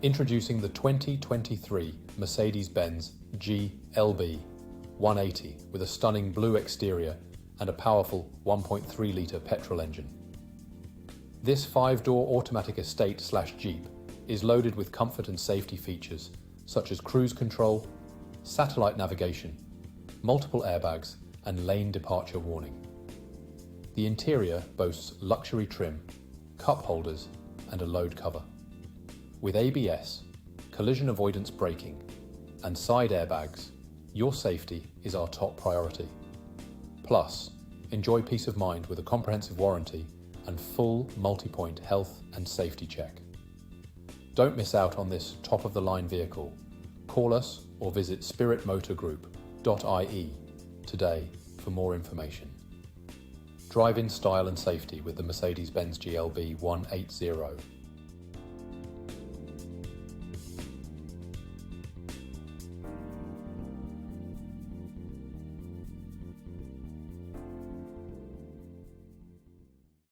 Introducing the 2023 Mercedes-Benz GLB 180 with a stunning blue exterior and a powerful 1.3-litre petrol engine. This 5-door automatic estate/Jeep is loaded with comfort and safety features such as cruise control, satellite navigation, multiple airbags, and lane departure warning. The interior boasts luxury trim, cup holders, and a load cover. With ABS, collision avoidance braking, and side airbags, your safety is our top priority. Plus, enjoy peace of mind with a comprehensive warranty and full multi-point health and safety check. Don't miss out on this top-of-the-line vehicle. Call us or visit spiritmotorgroup.ie today for more information. Drive in style and safety with the Mercedes-Benz GLB 180.